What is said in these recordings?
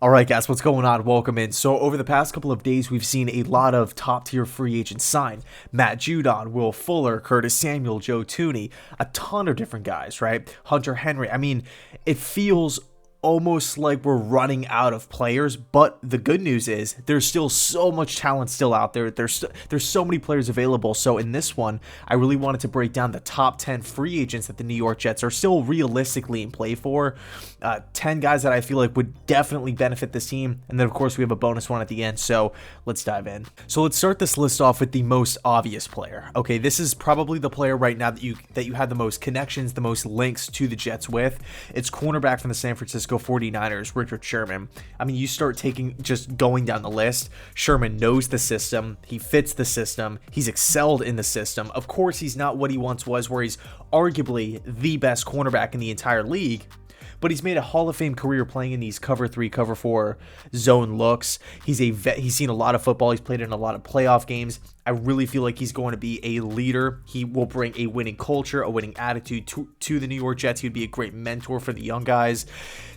All right, guys, what's going on? Welcome in. So over the past couple of days, we've seen a lot of top-tier free agents sign. Matt Judon, Will Fuller, Curtis Samuel, Joe Thuney, a ton of different guys, right? Hunter Henry. I mean, it feels almost like we're running out of players, but the good news is there's still so much talent still out there. There's so many players available. So in this one, I really wanted to break down the top 10 free agents that the New York Jets are still realistically in play for. 10 guys that I feel like would definitely benefit this team. And then of course we have a bonus one at the end. So let's dive in. So let's start this list off with the most obvious player. Okay, this is probably the player right now that you have the most connections, the most links to the Jets with. It's cornerback from the San Francisco 49ers, Richard Sherman. I mean, you start just going down the list. Sherman knows the system. He fits the system. He's excelled in the system. Of course, he's not what he once was, where he's arguably the best cornerback in the entire league. But he's made a Hall of Fame career playing in these cover 3, cover 4 zone looks. He's a vet. He's seen a lot of football. He's played in a lot of playoff games. I really feel like he's going to be a leader. He will bring a winning culture, a winning attitude to the New York Jets. He would be a great mentor for the young guys.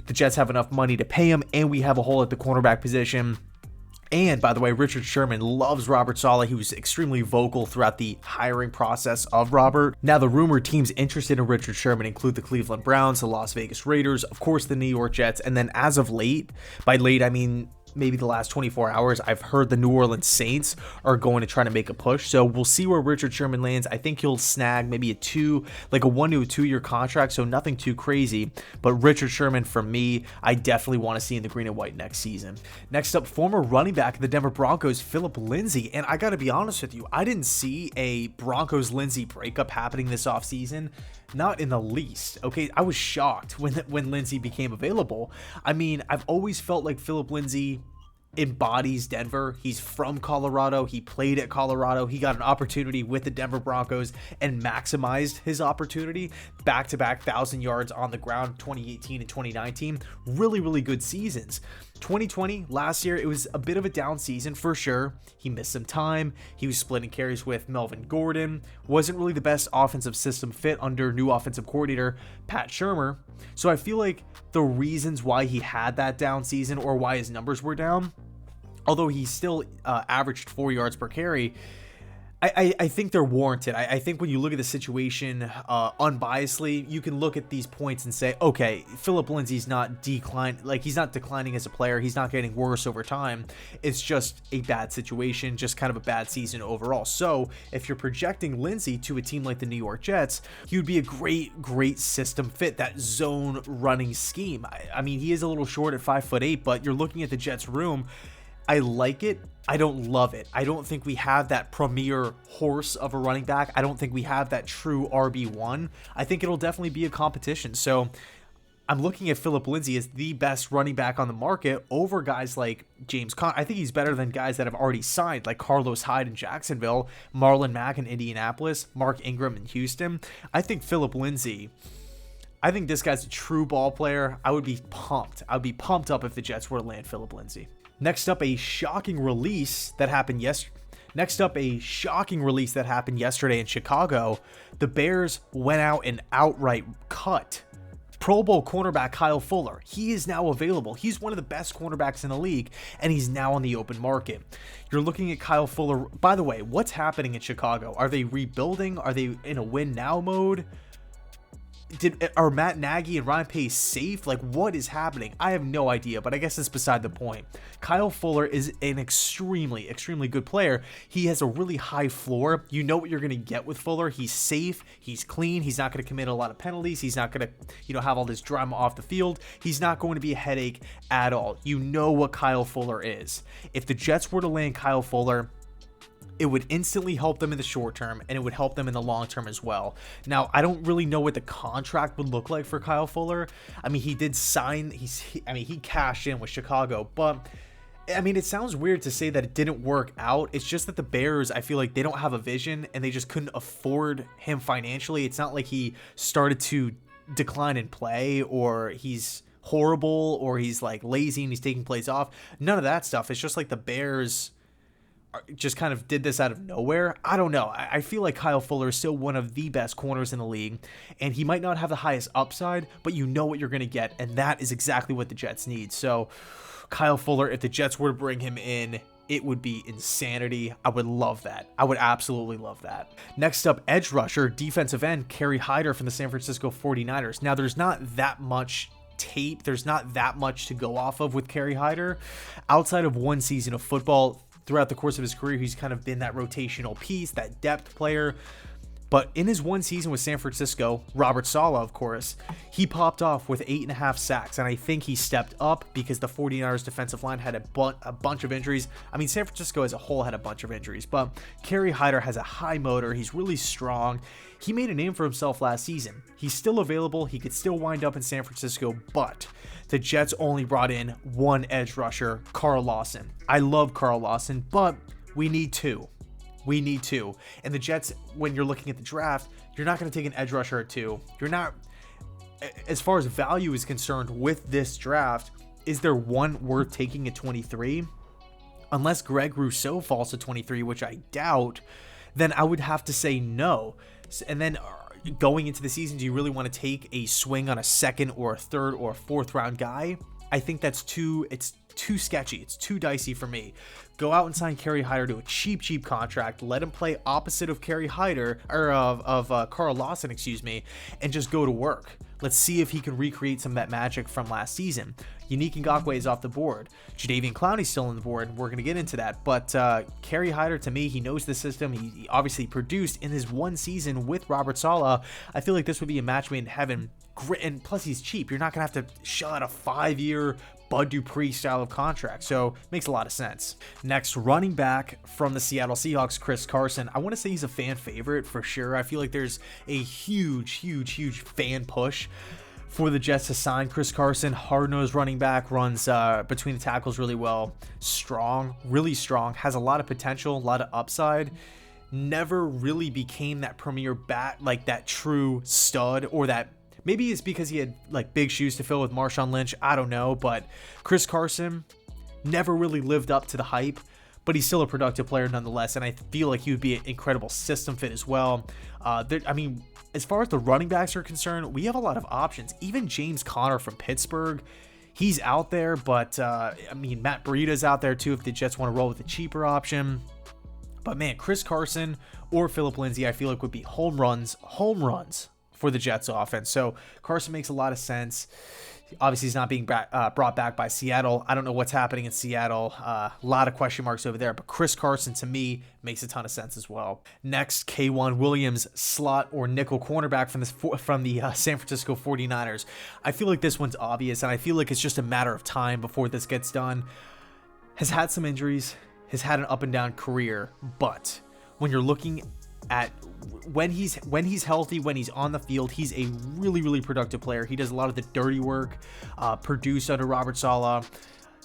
The Jets have enough money to pay him, and we have a hole at the cornerback position. And by the way, Richard Sherman loves Robert Saleh. He was extremely vocal throughout the hiring process of Robert. Now, the rumored teams interested in Richard Sherman include the Cleveland Browns, the Las Vegas Raiders, of course, the New York Jets. And then as of late, by late, I mean maybe the last 24 hours, I've heard the New Orleans Saints are going to try to make a push. So we'll see where Richard Sherman lands. I think he'll snag maybe a 1 to 2 year contract. So nothing too crazy, but Richard Sherman for me, I definitely want to see in the green and white next season. Next up, former running back of the Denver Broncos, Philip Lindsay. And I got to be honest with you, I didn't see a Broncos Lindsay breakup happening this offseason. Not in the least. Okay, I was shocked when Lindsay became available. I mean, I've always felt like Philip Lindsay embodies Denver. He's from Colorado. He played at Colorado. He got an opportunity with the Denver Broncos and maximized his opportunity. Back-to-back 1,000 yards on the ground, 2018 and 2019. Really, really good seasons. 2020, last year, it was a bit of a down season for sure. He missed some time. He was splitting carries with Melvin Gordon. Wasn't really the best offensive system fit under new offensive coordinator Pat Shermer. So I feel like the reasons why he had that down season or why his numbers were down, although he still averaged 4 yards per carry, I think they're warranted. I think when you look at the situation unbiasedly, you can look at these points and say, okay, Philip Lindsay's not he's not declining as a player. He's not getting worse over time. It's just a bad situation, just kind of a bad season overall. So if you're projecting Lindsay to a team like the New York Jets, he would be a great system fit, that zone running scheme. I mean, he is a little short at 5'8", but you're looking at the Jets room. I like it. I don't love it. I don't think we have that premier horse of a running back. I don't think we have that true RB1. I think it'll definitely be a competition. So I'm looking at Philip Lindsay as the best running back on the market over guys like James Conner. I think he's better than guys that have already signed, like Carlos Hyde in Jacksonville, Marlon Mack in Indianapolis, Mark Ingram in Houston. I think Philip Lindsay, I think this guy's a true ball player. I would be pumped. I would be pumped up if the Jets were to land Philip Lindsay. Next up, a shocking release that happened yesterday in Chicago. The Bears went out and outright cut Pro Bowl cornerback Kyle Fuller. He is now available. He's one of the best cornerbacks in the league, and he's now on the open market. You're looking at Kyle Fuller. By the way, what's happening in Chicago? Are they rebuilding? Are they in a win now mode? Are Matt Nagy and Ryan Pace safe? Like, what is happening? I have no idea, but I guess it's beside the point. Kyle Fuller is an extremely good player. He has a really high floor. You know what you're going to get with Fuller. He's safe. He's clean. He's not going to commit a lot of penalties. He's not going to, have all this drama off the field. He's not going to be a headache at all. You know what Kyle Fuller is. If the Jets were to land Kyle Fuller, it would instantly help them in the short term, and it would help them in the long term as well. Now, I don't really know what the contract would look like for Kyle Fuller. I mean, he did sign, he cashed in with Chicago, but I mean, it sounds weird to say that it didn't work out. It's just that the Bears, I feel like they don't have a vision, and they just couldn't afford him financially. It's not like he started to decline in play, or he's horrible, or he's like lazy and he's taking plays off. None of that stuff. It's just like the Bears just kind of did this out of nowhere. I don't know. I feel like Kyle Fuller is still one of the best corners in the league, and he might not have the highest upside, but you know what you're going to get, and that is exactly what the Jets need. So Kyle Fuller, if the Jets were to bring him in, it would be insanity. I would love that. I would absolutely love that. Next up, edge rusher, defensive end, Kerry Hyder from the San Francisco 49ers. Now, there's not that much tape. There's not that much to go off of with Kerry Hyder. Outside of one season of football, throughout the course of his career, he's kind of been that rotational piece, that depth player. But in his one season with San Francisco, Robert Saleh, of course, he popped off with 8.5 sacks. And I think he stepped up because the 49ers defensive line had a bunch of injuries. I mean, San Francisco as a whole had a bunch of injuries. But Kerry Hyder has a high motor. He's really strong. He made a name for himself last season. He's still available. He could still wind up in San Francisco. But the Jets only brought in one edge rusher, Carl Lawson. I love Carl Lawson, but we need two. We need two. And the Jets, when you're looking at the draft, you're not going to take an edge rusher at 2. You're not, as far as value is concerned with this draft, is there one worth taking at 23? Unless Greg Rousseau falls to 23, which I doubt, then I would have to say no. And then going into the season, do you really want to take a swing on a second or a third or a fourth round guy? I think that's too sketchy. It's too dicey for me. Go out and sign Kerry Hyder to a cheap contract. Let him play opposite of Kerry Hyder, or of Carl Lawson, and just go to work. Let's see if he can recreate some of that magic from last season. Unique Ngakoue is off the board. Jadeveon Clowney's still on the board. We're going to get into that. But Kerry Hyder, to me, he knows the system. He obviously produced in his one season with Robert Saleh. I feel like this would be a match made in heaven. And plus, he's cheap. You're not going to have to shell out a 5-year Bud Dupree style of contract, so makes a lot of sense. Next, running back from the Seattle Seahawks, Chris Carson. I want to say he's a fan favorite for sure. I feel like there's a huge fan push for the Jets to sign Chris Carson. Hard-nosed running back, runs between the tackles really well. Strong, really strong, has a lot of potential, a lot of upside. Never really became that premier bat, like that true stud, or that. Maybe it's because he had like big shoes to fill with Marshawn Lynch. I don't know. But Chris Carson never really lived up to the hype, but he's still a productive player nonetheless. And I feel like he would be an incredible system fit as well. As far as the running backs are concerned, we have a lot of options. Even James Conner from Pittsburgh, he's out there. But Matt Breida's out there too if the Jets want to roll with a cheaper option. But man, Chris Carson or Phillip Lindsay, I feel like would be home runs for the Jets offense. So Carson makes a lot of sense. Obviously, he's not being brought back by Seattle. I don't know what's happening in Seattle. A lot of question marks over there. But Chris Carson, to me, makes a ton of sense as well. Next, K'Wan Williams, slot or nickel cornerback from the San Francisco 49ers. I feel like this one's obvious, and I feel like it's just a matter of time before this gets done. Has had some injuries, has had an up and down career, but when you're looking at when he's healthy, when he's on the field, he's a really productive player. He does a lot of the dirty work, produced under Robert Saleh,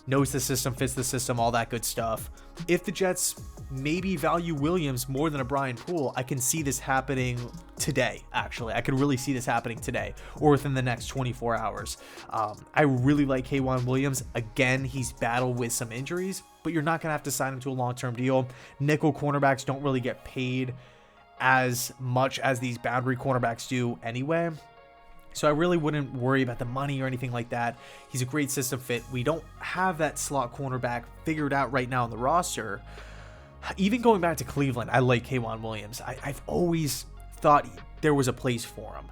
knows the system, fits the system, all that good stuff. If the Jets maybe value Williams more than a Brian Poole, I can see this happening today, actually. I could really see this happening today or within the next 24 hours. I really like K'Wan Williams. Again, he's battled with some injuries, but you're not going to have to sign him to a long-term deal. Nickel cornerbacks don't really get paid as much as these boundary cornerbacks do anyway. So I really wouldn't worry about the money or anything like that. He's a great system fit. We don't have that slot cornerback figured out right now on the roster. Even going back to Cleveland, I like K'Wan Williams. I've always thought there was a place for him.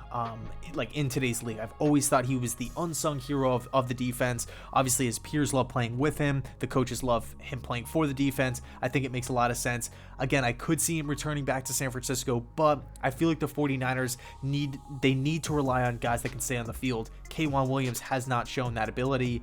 Like in today's league, I've always thought he was the unsung hero of the defense. Obviously, his peers love playing with him. The coaches love him playing for the defense. I think it makes a lot of sense. Again, I could see him returning back to San Francisco, but I feel like the 49ers need to rely on guys that can stay on the field. K'Wan Williams has not shown that ability,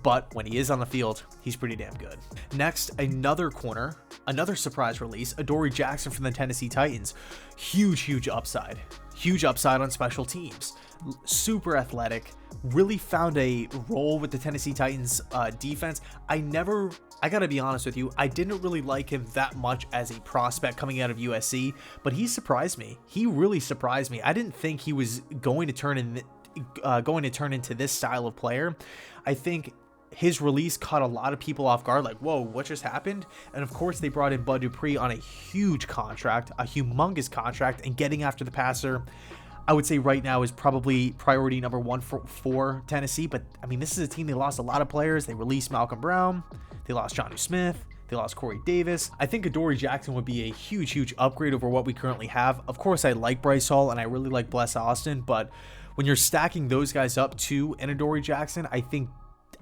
but when he is on the field, he's pretty damn good. Next, another corner, another surprise release, Adoree Jackson from the Tennessee Titans. Huge upside. Huge upside on special teams. Super athletic. Really found a role with the Tennessee Titans defense. I gotta be honest with you, I didn't really like him that much as a prospect coming out of USC, but he surprised me. He really surprised me. I didn't think he was going to turn into this style of player. I think his release caught a lot of people off guard, like, whoa, what just happened? And of course, they brought in Bud Dupree on a huge contract, a humongous contract, and getting after the passer. I would say right now is probably priority number one for Tennessee. But I mean, this is a team, they lost a lot of players. They released Malcolm Brown. They lost Jonnu Smith. They lost Corey Davis. I think Adoree Jackson would be a huge upgrade over what we currently have. Of course, I like Bryce Hall and I really like Bless Austin, but when you're stacking those guys up too and Adoree Jackson, I think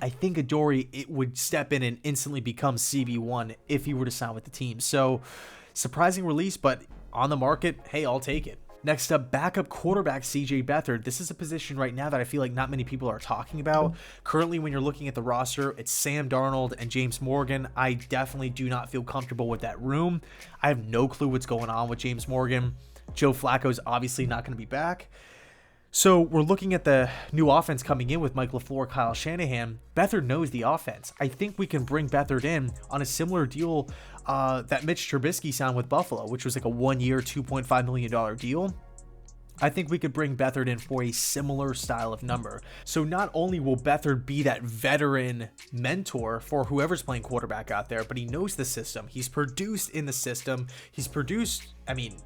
Adoree it would step in and instantly become CB1 if he were to sign with the team. So surprising release, but on the market, hey, I'll take it. Next up, backup quarterback CJ Beathard. This is a position right now that I feel like not many people are talking about. Currently, when you're looking at the roster, it's Sam Darnold and James Morgan. I definitely do not feel comfortable with that room. I have no clue what's going on with James Morgan. Joe Flacco's obviously not going to be back. So we're looking at the new offense coming in with Mike LaFleur, Kyle Shanahan. Beathard knows the offense. I think we can bring Beathard in on a similar deal that Mitch Trubisky signed with Buffalo, which was like a 1-year, $2.5 million deal. I think we could bring Beathard in for a similar style of number. So not only will Beathard be that veteran mentor for whoever's playing quarterback out there, but he knows the system. He's produced in the system. He's produced, I mean,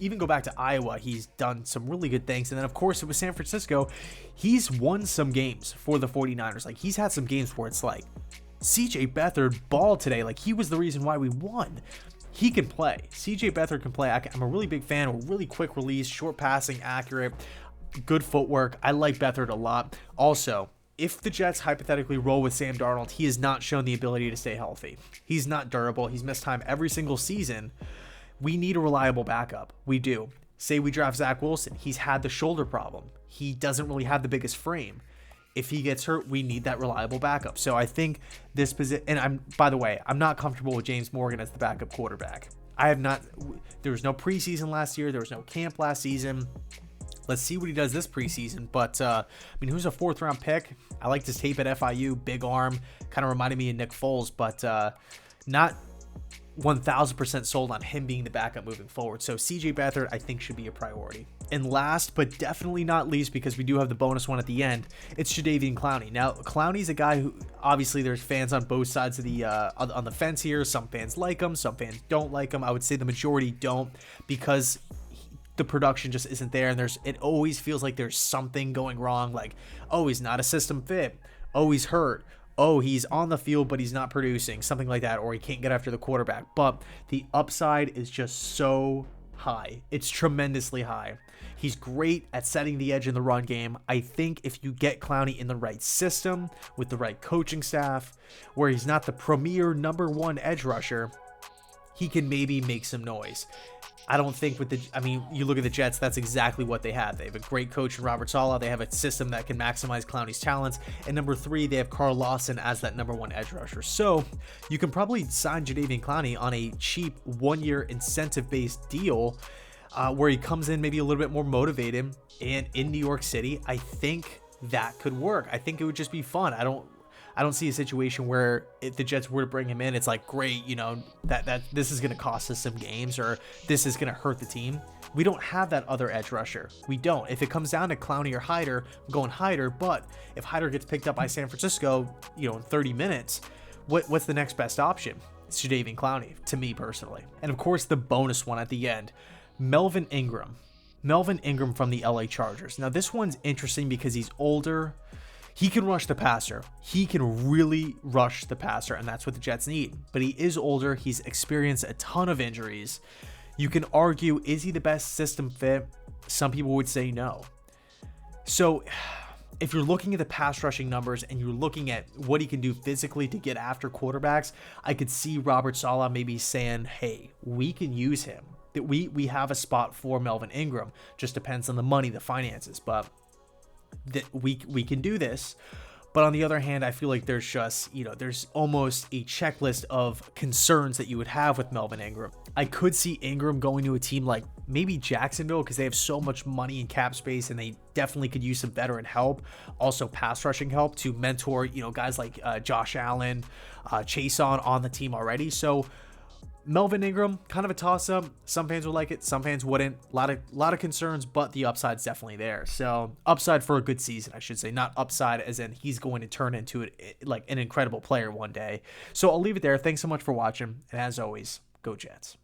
even go back to Iowa, he's done some really good things. And then, of course, it was San Francisco. He's won some games for the 49ers. Like, he's had some games where it's like, CJ Beathard balled today. Like, he was the reason why we won. He can play. CJ Beathard can play. I'm a really big fan of really quick release, short passing, accurate, good footwork. I like Beathard a lot. Also, if the Jets hypothetically roll with Sam Darnold, he has not shown the ability to stay healthy. He's not durable. He's missed time every single season. We need a reliable backup. We do. Say we draft Zach Wilson. He's had the shoulder problem. He doesn't really have the biggest frame. If he gets hurt, we need that reliable backup. So I think this position, and by the way, I'm not comfortable with James Morgan as the backup quarterback. There was no preseason last year. There was no camp last season. Let's see what he does this preseason. But, I mean, who's a 4th-round pick? I liked his tape at FIU. Big arm. Kind of reminded me of Nick Foles, but not 1,000% sold on him being the backup moving forward. So CJ Beathard, I think, should be a priority. And last, but definitely not least, because we do have the bonus one at the end, it's Jadeveon Clowney. Now, Clowney's a guy who, obviously, there's fans on both sides of the on the fence here. Some fans like him, some fans don't like him. I would say the majority don't, because the production just isn't there, and it always feels like there's something going wrong. Like, oh, he's not a system fit. Oh, he's hurt. Oh, he's on the field, but he's not producing, something like that, or he can't get after the quarterback. But the upside is just so high. It's tremendously high. He's great at setting the edge in the run game. I think if you get Clowney in the right system, with the right coaching staff, where he's not the premier #1 edge rusher, he can maybe make some noise. I don't think you look at the Jets, that's exactly what they have. They have a great coach in Robert Saleh. They have a system that can maximize Clowney's talents. And number 3, they have Carl Lawson as that #1 edge rusher. So you can probably sign Jadeveon Clowney on a cheap 1-year incentive-based deal where he comes in maybe a little bit more motivated. And in New York City, I think that could work. I think it would just be fun. I don't see a situation where if the Jets were to bring him in, it's like, great, that this is going to cost us some games, or this is going to hurt the team. We don't have that other edge rusher. We don't. If it comes down to Clowney or Hyder, I'm going Hyder. But if Hyder gets picked up by San Francisco, in 30 minutes, what's the next best option? It's Jadeveon Clowney, to me personally. And of course, the bonus one at the end, Melvin Ingram. Melvin Ingram from the LA Chargers. Now, this one's interesting because he's older. He can rush the passer. He can really rush the passer, and that's what the Jets need. But he is older. He's experienced a ton of injuries. You can argue, is he the best system fit? Some people would say no. So if you're looking at the pass rushing numbers and you're looking at what he can do physically to get after quarterbacks, I could see Robert Saleh maybe saying, hey, we can use him. That we have a spot for Melvin Ingram. Just depends on the money, the finances, but that we can do this. But on the other hand, I feel like there's just, there's almost a checklist of concerns that you would have with Melvin Ingram. I could see Ingram going to a team like maybe Jacksonville, because they have so much money and cap space, and they definitely could use some veteran help, also pass rushing help to mentor, guys like Josh Allen, Chase on the team already. So Melvin Ingram, kind of a toss-up. Some fans would like it, some fans wouldn't. A lot of concerns, but the upside's definitely there. So upside for a good season, I should say. Not upside as in he's going to turn into like an incredible player one day. So I'll leave it there. Thanks so much for watching, and as always, go Jets.